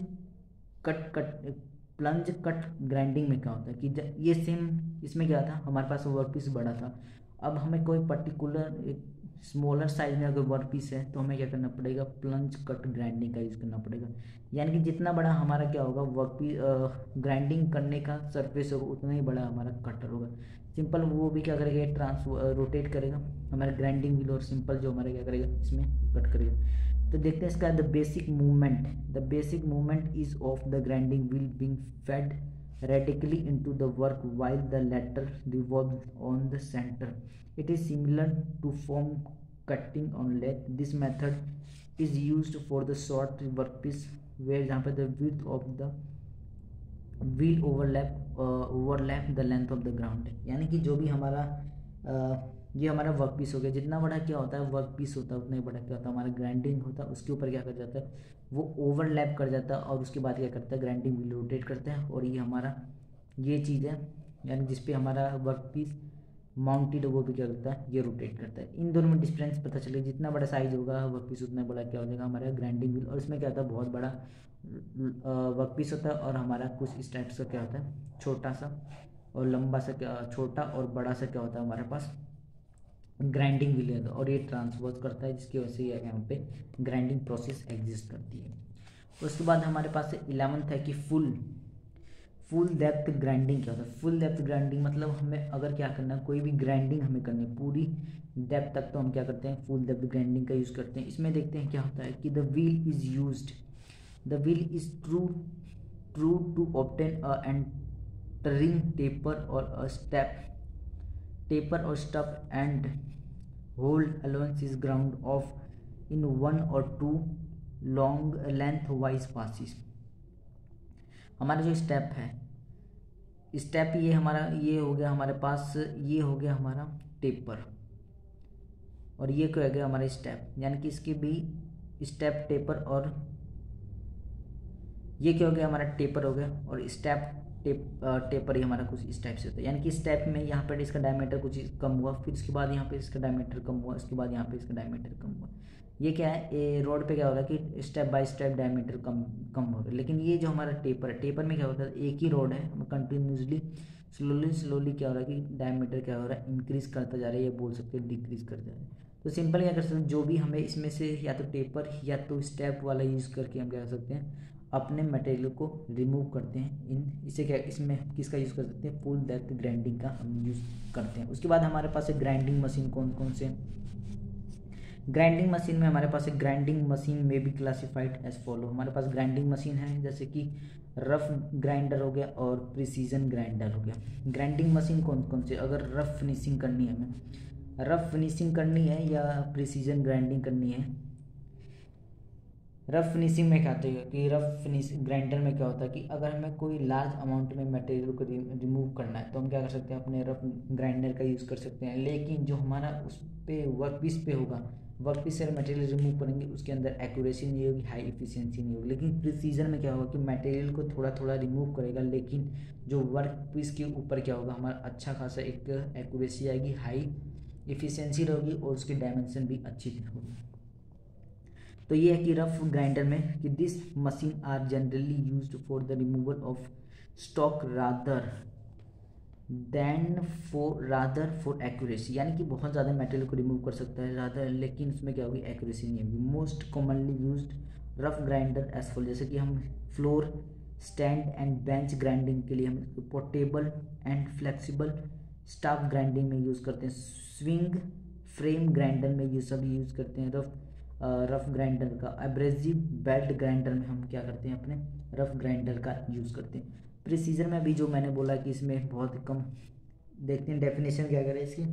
कट ग्राइंडिंग में क्या होता है कि ये सेम, इसमें क्या था, हमारे पास वर्क पीस बड़ा था, अब हमें कोई पर्टिकुलर एक स्मॉलर साइज में अगर वर्क पीस है तो हमें क्या करना पड़ेगा, प्लंज कट ग्राइंडिंग का यूज़ करना पड़ेगा। यानी कि जितना बड़ा हमारा क्या होगा वर्क पीस ग्राइंडिंग करने का सरफेस होगा उतना ही बड़ा हमारा कटर होगा। सिंपल वो भी क्या करेगा, रोटेट करेगा हमारा ग्राइंडिंग व्हील, और सिंपल जो हमारा क्या करेगा इसमें कट करेगा। तो देखते हैं इसका the basic movement is of the grinding wheel being fade radically into the work while the latter revolves on the center. It is similar to foam cutting on lathe. This method is used for the short workpiece where जहाँ पे the width of the wheel overlap the length of the ground है। यानी कि जो भी हमारा ये हमारा वर्क पीस हो गया। जितना बड़ा क्या होता है वर्क पीस होता है उतना ही बड़ा क्या होता है हमारा ग्राइंडिंग होता है। उसके ऊपर क्या कर जाता है वो ओवरलैप कर जाता है और उसके बाद क्या करता है ग्राइंडिंग व्हील रोटेट करता है और ये हमारा ये चीज़ है यानी जिसपे हमारा वर्क पीस माउंटेड वो भी क्या करता है ये रोटेट करता है। इन दोनों में डिफरेंस पता चलेगा। जितना बड़ा साइज होगा वर्क पीस उतना बड़ा क्या हो जाएगा हमारा ग्राइंडिंग व्हील। और इसमें क्या होता है बहुत बड़ा वर्क पीस होता है और हमारा कुछ इस टाइप का क्या होता है छोटा सा और लंबा सा क्या छोटा और बड़ा सा क्या होता है हमारे पास ग्राइंडिंग व्हील है और ये ट्रांसवर्स करता है जिसकी वजह से यहाँ पे ग्राइंडिंग प्रोसेस एग्जिस्ट करती है। उसके बाद हमारे पास 11th है कि फुल डेप्थ ग्राइंडिंग क्या होता है। फुल डेप्थ ग्राइंडिंग मतलब हमें अगर क्या करना है कोई भी ग्राइंडिंग हमें करनी है पूरी डेप्थ तक तो हम क्या करते हैं फुल डेप्थ ग्राइंडिंग का यूज़ करते हैं। इसमें देखते हैं क्या होता है कि the wheel is true to obtain a entering taper or stuff and hold allowance is ground off in one or two long lengthwise passes। हमारा जो स्टेप है स्टेप ये हमारा ये हो गया हमारे पास ये हो गया हमारा टेपर और ये क्या हो गया हमारा स्टेप यानी कि इसके भी स्टेप टेपर और ये क्या हो गया हमारा टेपर हो गया और स्टेप टेपर ही हमारा कुछ इस टाइप से होता है। यानी कि स्टेप में यहाँ पर इसका डायमीटर कुछ कम हुआ फिर इसके बाद यहाँ पे इसका डायमीटर कम हुआ इसके बाद यहाँ पे इसका डायमीटर कम हुआ। ये क्या है रोड पे क्या हो रहा है कि स्टेप बाय स्टेप डायमीटर कम हो रहा है। लेकिन ये जो हमारा टेपर है टेपर में क्या होता है एक ही रोड है हम कंटिन्यूसली स्लोली क्या हो रहा है कि डायमीटर क्या हो रहा है इंक्रीज करता जा रहा है या बोल सकते हैं डिक्रीज करता जा रहा है। तो सिंपल क्या कर सकते हैं जो भी हमें इसमें से या तो टेपर या तो स्टेप वाला यूज़ करके हम क्या कर सकते हैं अपने मटेरियल को रिमूव करते हैं। इसे क्या इसमें किसका यूज़ कर सकते हैं फुल डेप्थ ग्राइंडिंग का हम यूज़ करते हैं। उसके बाद हमारे पास है ग्राइंडिंग मशीन कौन कौन से ग्राइंडिंग मशीन में हमारे पास एक ग्राइंडिंग मशीन में भी क्लासिफाइड एज फॉलो। हमारे पास ग्राइंडिंग मशीन है जैसे कि रफ ग्राइंडर हो गया और प्रिसीजन ग्राइंडर हो गया। ग्राइंडिंग मशीन कौन कौन से अगर रफ फिनिशिंग करनी है हमें रफ फिनिशिंग करनी है या प्रिसीजन ग्राइंडिंग करनी है। रफ फिनिशिंग में क्या होता है कि रफ फिनिश ग्राइंडर में क्या होता है कि अगर हमें कोई लार्ज अमाउंट में मटेरियल को रिमूव करना है तो हम क्या कर सकते हैं अपने रफ ग्राइंडर का यूज़ कर सकते हैं। लेकिन जो हमारा उस पर वर्क पीस पे होगा वर्क पीस से मटेरियल रिमूव करेंगे उसके अंदर एक्यूरेसी नहीं होगी हाई इफिशियंसी नहीं होगी। लेकिन प्रिसीजन में क्या होगा कि मटेरियल को थोड़ा थोड़ा रिमूव करेगा लेकिन जो वर्क पीस के ऊपर क्या होगा हमारा अच्छा खासा एक एक्यूरेसी आएगी हाई इफिशियंसी रहेगी और उसकी डायमेंशन भी अच्छी होगी। तो ये है कि रफ ग्राइंडर में कि this machine are generally used for the removal of stock rather for accuracy. यानी कि बहुत ज़्यादा मेटेरियल को रिमूव कर सकता है ज़्यादा लेकिन उसमें क्या होगी एक्यूरेसी नहीं होगी। Most commonly used rough grinder as for जैसे कि हम floor stand and bench grinding के लिए हम पोर्टेबल एंड फ्लेक्सिबल स्टाफ ग्राइंडिंग में यूज़ करते हैं। स्विंग फ्रेम ग्राइंडर में ये सब यूज़ करते हैं रफ ग्राइंडर का। एब्रेसिव बेल्ट ग्राइंडर में हम क्या करते हैं अपने रफ ग्राइंडर का यूज़ करते हैं। प्रिसीजन में अभी जो मैंने बोला कि इसमें बहुत कम देखते हैं डेफिनेशन क्या करें इसकी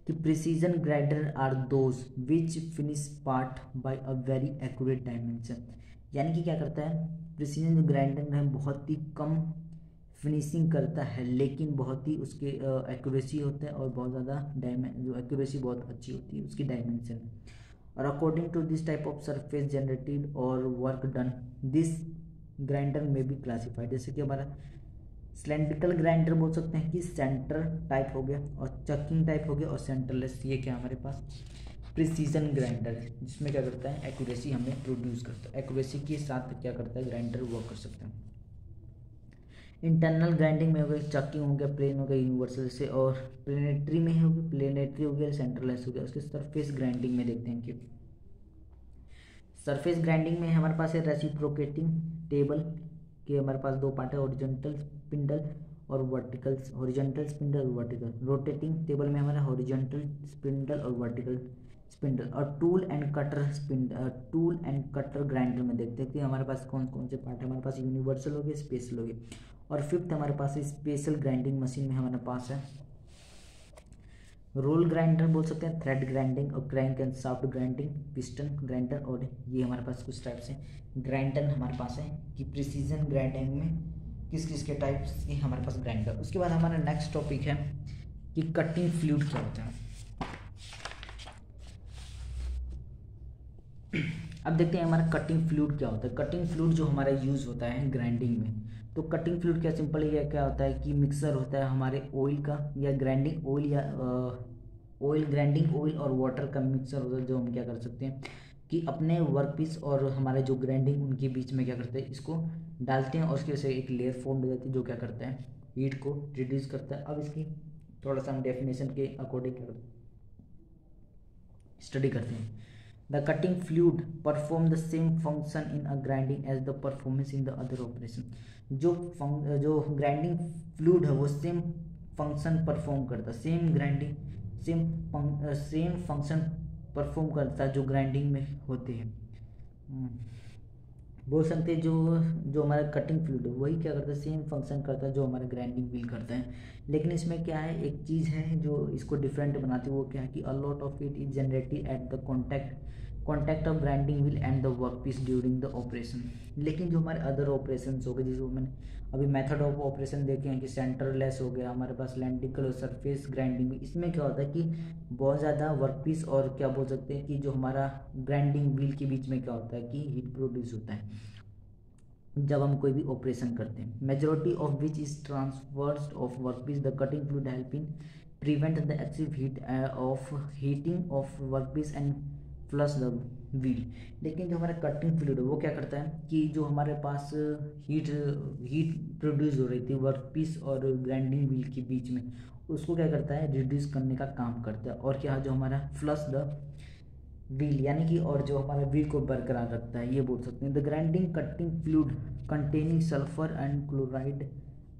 कि precision grinder are those which finish part by a very accurate dimension. यानी कि क्या करता है प्रिसीजन जो ग्राइंडर है बहुत ही कम फिनिशिंग करता है लेकिन बहुत ही उसके एक्यूरेसी होता है और बहुत ज़्यादा जो एक्यूरेसी बहुत अच्छी होती है उसकी डायमेंशन। और according to this type of surface generated और वर्क डन दिस ग्राइंडर में भी क्लासिफाइड। जैसे कि हमारा सिलेंड्रिकल ग्राइंडर बोल सकते हैं कि सेंटर टाइप हो गया और चकिंग टाइप हो गया और सेंटरलेस। ये क्या हमारे पास प्रिसीजन ग्राइंडर है जिसमें क्या करता है एक्यूरेसी हमें प्रोड्यूस करता है। एक्यूरेसी के साथ क्या करता है ग्राइंडर वर्क कर सकते हैं। इंटरनल ग्राइंडिंग में हो गया चकिंग हो गया प्लेन हो गया यूनिवर्सल से और प्लेनेटरी में हो गया प्लेनेटरी हो गया सेंट्रलाइज हो गया। उसके सरफेस ग्राइंडिंग में देखते हैं कि सरफेस ग्राइंडिंग में हमारे पास है रेसिप्रोकेटिंग टेबल के हमारे पास दो पार्ट है हॉरिजॉन्टल स्पिंडल और वर्टिकल। हॉरिजॉन्टल स्पिंडल और वर्टिकल। रोटेटिंग टेबल में हमारा हॉरिजॉन्टल स्पिंडल और वर्टिकल स्पिंडल। और टूल एंड कटर ग्राइंडर में देखते हैं कि हमारे पास कौन कौन से पार्ट है। हमारे पास यूनिवर्सल हो गया स्पेशल हो गया। और फिफ्थ हमारे पास स्पेशल ग्राइंडिंग मशीन में हमारे पास है रोल ग्राइंडर बोल सकते हैं थ्रेड ग्राइंडिंग और crank and shaft grinding piston grinder. और ये हमारे पास कुछ टाइप से ग्राइंडर हमारे पास है कि प्रिसीजन ग्राइंडिंग में किस किस के टाइप्स के हमारे पास ग्राइंडर। उसके बाद हमारा नेक्स्ट टॉपिक है कि कटिंग फ्लूइड क्या होता है। अब देखते हैं हमारा कटिंग फ्लूइड क्या होता है। कटिंग फ्लूइड जो हमारा यूज़ होता है ग्राइंडिंग में, तो कटिंग फ्लूइड क्या सिंपल है, क्या होता है कि मिक्सर होता है हमारे ऑयल का या ग्राइंडिंग ऑयल या ऑयल, ग्राइंडिंग ऑयल और वाटर का मिक्सर होता है, जो हम क्या कर सकते हैं कि अपने वर्क पीस और हमारे जो ग्राइंडिंग उनके बीच में क्या करते हैं, इसको डालते हैं और उसकी वजह से एक लेयर फॉर्म हो जाती है जो क्या करता है, हीट को रिड्यूस करता है। अब इसकी थोड़ा सा हम डेफिनेशन के अकॉर्डिंग स्टडी करते हैं। The cutting fluid perform the same function in a grinding as the performance in the other operation. जो ग्राइंडिंग फ्लूइड है वो सेम फंक्शन परफॉर्म करता है, same grinding same function perform करता है जो ग्राइंडिंग में होते हैं। बोल सकते हैं जो हमारा कटिंग फ्लूइड है वही क्या करता है, सेम फंक्शन करता है जो हमारा ग्राइंडिंग व्हील करता है। लेकिन इसमें क्या है, एक चीज़ है जो इसको डिफरेंट बनाती है, वो क्या है कि a lot of it is generated at the contact of grinding wheel and the work piece during the operation. लेकिन जो हमारे अदर ऑपरेशन हो गए, जिसको मैंने अभी मेथड ऑफ ऑपरेशन देखे हैं कि सेंटरलेस हो गया, हमारे पास लेंटिकल और सरफेस ग्राइंडिंग में, इसमें क्या होता है कि बहुत ज़्यादा वर्क पीस और क्या बोल सकते हैं कि जो हमारा ग्राइंडिंग व्हील के बीच में क्या होता है कि हीट प्रोड्यूस होता है जब हम कोई भी ऑपरेशन करते हैं। Majority of which is transfers of workpiece, the cutting fluid help in prevent the excess heat of heating of workpiece and flush the wheel. लेकिन जो हमारा कटिंग फ्लूइड है वो क्या करता है कि जो हमारे पास हीट हीट प्रोड्यूस हो रही थी वर्कपीस और ग्राइंडिंग व्हील के बीच में, उसको क्या करता है, रिड्यूस करने का काम करता है। और क्या, जो हमारा फ्लश द व्हील यानी कि और जो हमारे व्हील को बरकरार रखता है, ये बोल सकते हैं। The grinding cutting fluid containing sulphur and chloride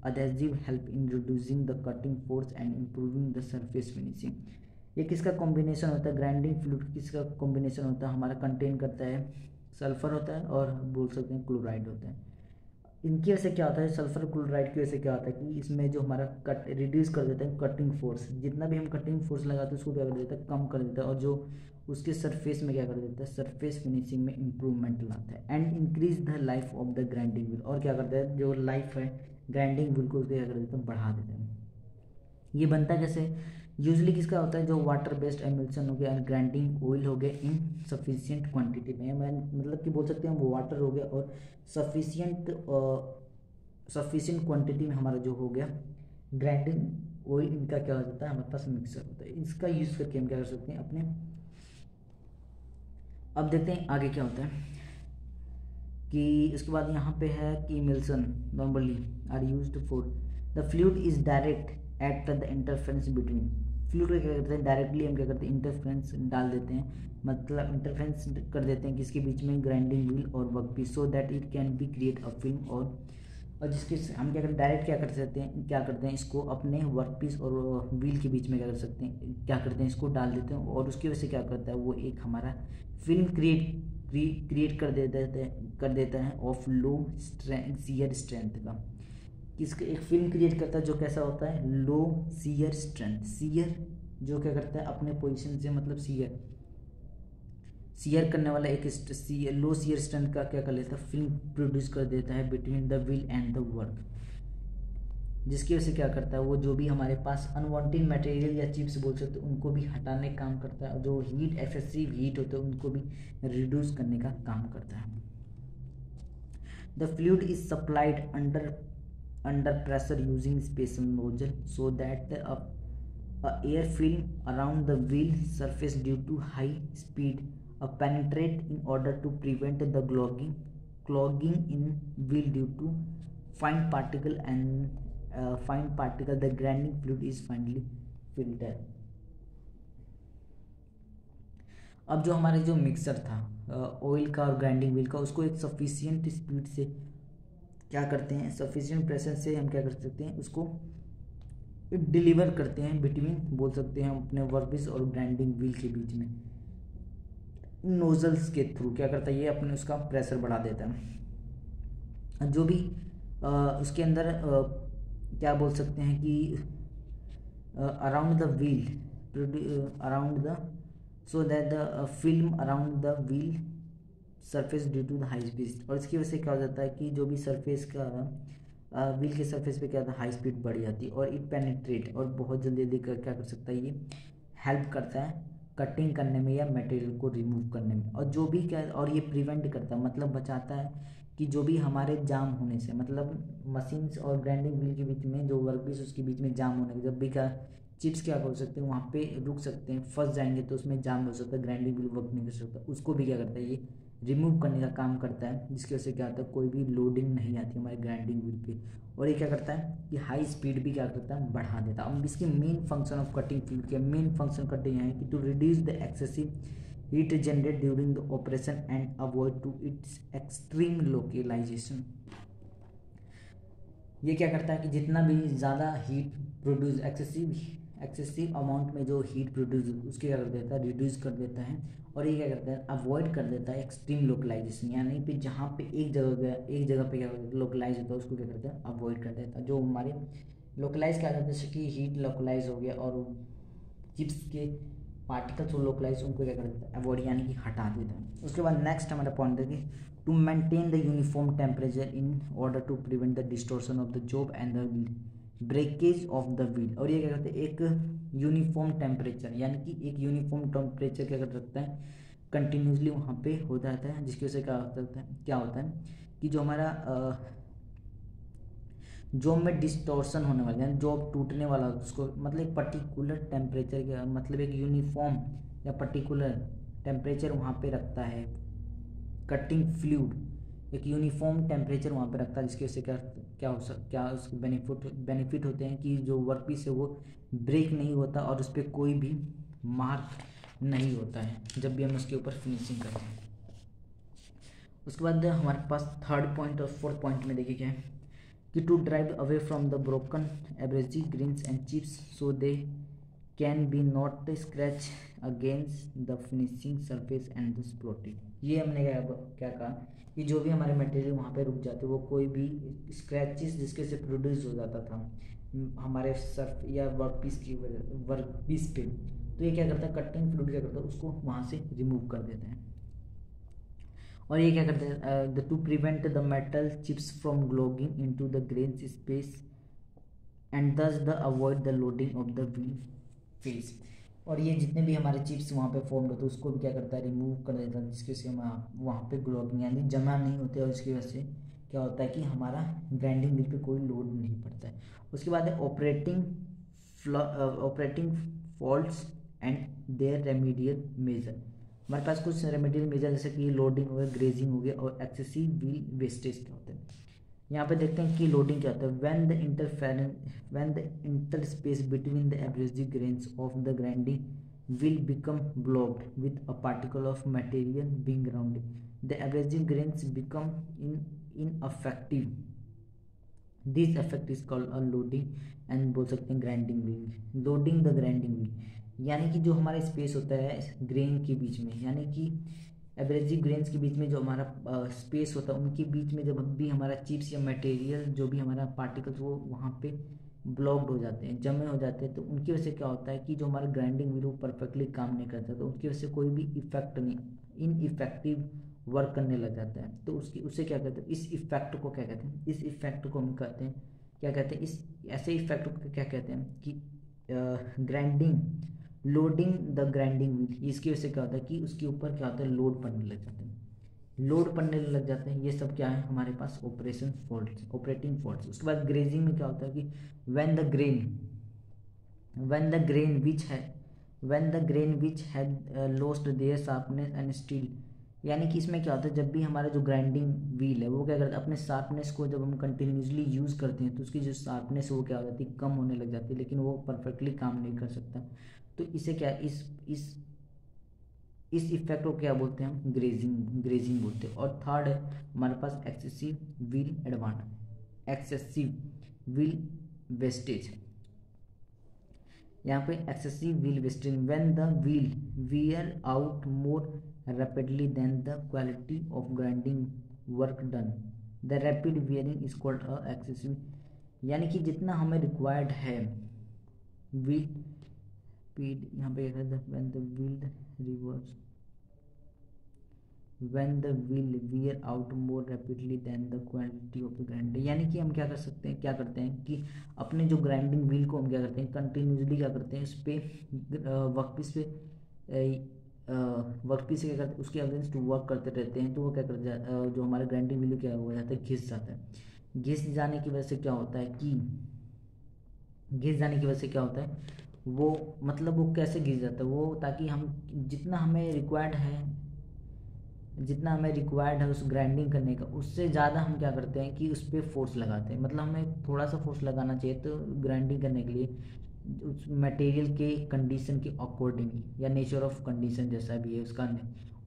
adhesive help in reducing the cutting force and improving the surface finishing. ये किसका कॉम्बिनेशन होता है, ग्राइंडिंग फ्लूइड किसका कॉम्बिनेशन होता है, हमारा कंटेन करता है सल्फर होता है और बोल सकते हैं क्लोराइड होता है। इनकी वजह से क्या होता है, सल्फर क्लोराइड की वजह से क्या होता है कि इसमें जो हमारा कट रिड्यूस कर देता है कटिंग फोर्स, जितना भी हम कटिंग फोर्स लगाते हैं उसको क्या कर देता है, कम कर देता है। और जो उसके सरफेस में क्या कर देता है, सरफेस फिनिशिंग में इंप्रूवमेंट लाता है। And increase the life of the grinding wheel, और क्या करता है, जो लाइफ है ग्राइंडिंग व्हील को क्या कर देता है, बढ़ा देता है। ये बनता कैसे, यूजली किसका होता है, जो वाटर बेस्ड एमिल्सन हो गया एंड ग्राइंडिंग ऑयल हो गया इन सफिशियंट क्वांटिटी में, मतलब कि बोल सकते हैं हम वाटर हो गया और सफिशियंट क्वांटिटी में हमारा जो हो गया ग्राइंडिंग ऑयल, इनका क्या हो जाता है, हमारे पास मिक्सर होता है। इसका यूज़ करके हम क्या कर सकते हैं अपने। अब देखते हैं आगे क्या होता है कि उसके बाद यहाँ पे है कि मिल्सन normally are used for the fluid is direct at the interference between. Fluid को क्या करते हैं, डायरेक्टली हम क्या करते हैं, इंटरफेरेंस डाल देते हैं, मतलब इंटरफेरेंस कर देते हैं किसके बीच में, ग्राइंडिंग व्हील और workpiece, so that it can be create a film. और जिसके हम क्या करते हैं, डायरेक्ट क्या कर सकते हैं, क्या करते हैं, इसको अपने वर्कपीस और व्हील के बीच में क्या कर सकते हैं, क्या करते हैं, इसको डाल देते हैं और उसकी वजह से क्या करता है, वो एक हमारा फिल्म क्रिएट कर देता है ऑफ लो सीयर स्ट्रेंथ का। किसका, एक फिल्म क्रिएट करता है जो कैसा होता है, लो सीयर स्ट्रेंथ। सीयर जो क्या करता है अपने पोजीशन से, मतलब सीयर करने वाला एक लो सीयर स्ट्रेंथ का क्या कर लेता है, फिल्म प्रोड्यूस कर देता है between the wheel and the work, जिसकी वजह से क्या करता है, वो जो भी हमारे पास अनवांटेड मटेरियल या चिप्स बोल सकते हैं उनको भी हटाने का काम करता है, और जो हीट एक्सेसिव हीट होता है उनको भी रिड्यूस करने का काम करता है। The fluid is supplied under pressure using special nozzle so that air film around the wheel surface due to high speed penetrate in order to prevent the clogging in wheel due to fine particle the grinding fluid is finally filtered। अब जो हमारे जो mixer था oil का और grinding wheel का, उसको एक सफिशियंट स्पीड से क्या करते हैं, सफिशियंट प्रेशर से हम क्या कर सकते हैं, उसको डिलीवर करते हैं बिटवीन, बोल सकते हैं अपने वर्कपीस और ग्राइंडिंग व्हील के बीच में, नोजल्स के थ्रू क्या करता है, ये अपने उसका प्रेशर बढ़ा देता है। जो भी उसके अंदर क्या बोल सकते हैं कि around the wheel around the so that the film around the wheel surface due to the high speed. और इसकी वजह से क्या हो जाता है कि जो भी सरफेस का व्हील के सरफेस पे क्या होता है, हाई स्पीड बढ़ जाती है और इट पेनिट्रेट, और बहुत जल्दी जल्दी क्या कर सकता है, ये हेल्प करता है कटिंग करने में या मटेरियल को रिमूव करने में। और जो भी क्या, और ये प्रिवेंट करता है, मतलब बचाता है कि जो भी हमारे जाम होने से, मतलब मशीन्स और ग्राइंडिंग व्हील के बीच में जो वर्कपीस उसके बीच में जाम होने के, जब भी क्या चिप्स क्या हो सकते हैं वहाँ पे रुक सकते हैं, फंस जाएंगे तो उसमें जाम हो सकता है, ग्राइंडिंग व्हील वर्क नहीं कर सकता, उसको भी क्या करता है ये रिमूव करने का काम करता है, जिसकी वजह से क्या होता है कोई भी लोडिंग नहीं आती हमारे ग्राइंडिंग व्हील पे। और ये क्या करता है कि हाई स्पीड भी क्या करता है, बढ़ा देता है। अब इसकी main function of cutting fluid क्या, मेन फंक्शन कटिंग है कि to reduce the excessive heat generate during the operation and avoid to its extreme localisation. ये क्या करता है कि जितना भी ज़्यादा हीट प्रोड्यूस, एक्सेसिव अमाउंट में जो हीट प्रोड्यूस उसके क्या कर देता है, रिड्यूस कर देता है। और ये क्या करता है, अवॉइड कर देता है एक्सट्रीम लोकलाइजेशन, यानी कि जहाँ पे एक जगह पे क्या लोकलाइज होता है उसको क्या करता है, अवॉइड कर देता है। जो हमारे लोकलाइज क्या करते हैं, जैसे कि हीट लोकलाइज हो गया और चिप्स के पार्टिकल्स और लोकलाइज उनको क्या कर देता है, अवॉइड यानी कि हटा देता है। उसके बाद नेक्स्ट हमारा पॉइंट है कि to maintain the uniform temperature in order to prevent the distortion of the job and the breakage of the wheel. और ये क्या करते हैं, एक यूनिफॉर्म टेम्परेचर, यानी कि एक यूनिफॉर्म टेम्परेचर क्या कर सकता है, कंटिन्यूसली वहाँ पे हो जाता है, जिसकी वजह से क्या होता है कि जो हमारा जॉब में डिस्टॉर्शन होने वाला है, जॉब टूटने वाला है, उसको मतलब एक पर्टिकुलर टेम्परेचर का, मतलब एक यूनिफॉर्म या पर्टिकुलर टेम्परेचर वहाँ पे रखता है कटिंग फ्लूइड, एक यूनिफॉर्म टेम्परेचर वहाँ पे रखता है, जिसकी वजह से क्या उसके बेनिफिट होते हैं कि जो वर्क पीस है वो ब्रेक नहीं होता और उस पर कोई भी मार्क नहीं होता है जब भी हम उसके ऊपर फिनिशिंग करते हैं। उसके बाद हमारे पास थर्ड पॉइंट और फोर्थ पॉइंट में देखिए क्या है कि to drive away from the broken abrasive grains and chips so they can be not scratch against the finishing surface and the spotting. ये हमने क्या कहा कि जो भी हमारे मटेरियल वहाँ पे रुक जाते वो कोई भी स्क्रैचेस जिसके से प्रोड्यूस हो जाता था हमारे सर्फ या वर्क पीस पे, तो ये क्या करता है, कटिंग फ्लूइड क्या करता है उसको वहाँ से रिमूव कर देता है। और ये क्या करते हैं, the to prevent the metal chips from clogging into the grain space and thus the avoid the loading of the wheel face. और ये जितने भी हमारे चिप्स वहाँ पे फॉर्म होते हैं उसको भी क्या करता है, रिमूव कर देता है, जिसकी वजह से वहाँ पे ग्लोगिंग यानी जमा नहीं होते, और इसकी वजह से क्या होता है कि हमारा ग्राइंडिंग व्हील पे कोई लोड नहीं पड़ता है। उसके बाद है operating faults and their remedial measure. हमारे पास कुछ रेमेडियल मेजर जैसे कि लोडिंग हो गया, ग्रेजिंग हो गया और एक्सेसिव व्हील वेस्टेज क्या होता है। यहाँ पे देखते हैं कि लोडिंग क्या होता है, when the inter space between the abrasive grains of the grinding will become blocked with a particle of material being grounded, the abrasive grains become ineffective. This effect is called a loading and बोल सकते हैं grinding wheel, loading the grinding wheel. यानी कि जो हमारा space होता है grain के बीच में, यानी कि एब्रेसिव ग्रेन्स के बीच में जो हमारा स्पेस होता है उनके बीच में जब भी हमारा चिप्स या मटेरियल जो भी हमारा पार्टिकल्स वो वहाँ पे ब्लॉक्ड हो जाते हैं, जमे हो जाते हैं, तो उनकी वजह से क्या होता है कि जो हमारा ग्राइंडिंग व्हील वो परफेक्टली काम नहीं करता, तो उनकी वजह से कोई भी इफेक्ट नहीं, इनइफेक्टिव वर्क करने लग जाता है। तो उससे क्या कहते हैं, इस इफेक्ट को क्या कहते हैं, इस इफेक्ट को हम कहते हैं क्या कहते हैं, इस ऐसे इफेक्ट को क्या कहते हैं कि grinding loading the grinding wheel. इसकी वजह से क्या होता है कि उसके ऊपर क्या होता है, लोड पड़ने लग जाते हैं, लोड पड़ने लग जाते हैं। ये सब क्या है हमारे पास ऑपरेटिंग फॉल्ट्स। उसके बाद ग्रेजिंग में क्या होता है कि when the grain which had lost their sharpness and steel. यानी कि इसमें क्या होता है, जब भी हमारा जो ग्राइंडिंग व्हील है वो क्या करता है, अपने शार्पनेस को जब हम कंटिन्यूसली यूज़ करते हैं तो उसकी जो शार्पनेस है वो क्या हो जाती है, कम होने लग जाती है, लेकिन वो परफेक्टली काम नहीं कर सकता। तो इसे क्या इस इफेक्ट को क्या बोलते हैं हम, ग्रेजिंग बोलते हैं। और थर्ड है हमारे पास एक्सेसिव व्हील वेस्टेज। यहाँ पे excessive wheel wastage when the wheel wear out more rapidly than the quality of grinding work done, the rapid wearing is called a excessive. यानी कि जितना हमें रिक्वायर्ड है व्हील स्पीड, यहाँ पे when the wheel reverse when the wheel wear out more rapidly than the quantity of the grinder. यानी कि हम क्या कर सकते हैं, क्या करते हैं कि अपने जो ग्राइंडिंग व्हील को हम क्या करते हैं, कंटिन्यूसली क्या करते हैं, उस पर वर्कपीस पे वर्कपीस से क्या करते हैं, उसके अगेंस्ट वर्क करते रहते हैं। तो वो क्या करते हैं, जो हमारा ग्राइंडिंग व्हील क्या हो जाता है, घिस जाता है। घिस जाने की वजह से क्या होता है कि घिस जाने की वजह से क्या होता है, वो मतलब वो कैसे घिस जाता है, वो ताकि हम जितना हमें रिक्वायर्ड है उस ग्राइंडिंग करने का, उससे ज़्यादा हम क्या करते हैं कि उस पर फोर्स लगाते हैं। मतलब हमें थोड़ा सा फोर्स लगाना चाहिए तो ग्राइंडिंग करने के लिए उस मटेरियल के कंडीशन के अकॉर्डिंग या नेचर ऑफ कंडीशन जैसा भी है उसका,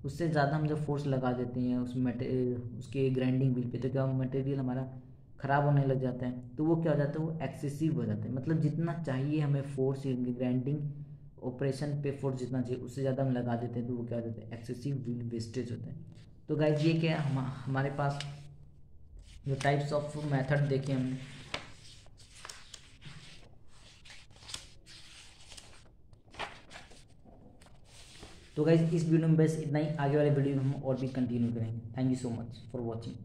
उससे ज़्यादा हम जब फोर्स लगा देते हैं उसके ग्राइंडिंग व्हील पे, तो क्या मटेरियल हमारा ख़राब होने लग जाता है। तो वो क्या हो जाता है, वो एक्सेसिव हो जाता है। मतलब जितना चाहिए हमें फोर्स ग्राइंडिंग ऑपरेशन पे, फोर्स जितना चाहिए उससे ज़्यादा हम लगा देते हैं, तो वो क्या हो जाता है, एक्सेसिव व्हील वेस्टेज होता है। तो गाइज ये क्या हमारे पास जो टाइप्स ऑफ मेथड देखे हमने। तो गाइज इस वीडियो में बस इतना ही, आगे वाले वीडियो में हम और भी कंटिन्यू करेंगे। Thank you so much for watching.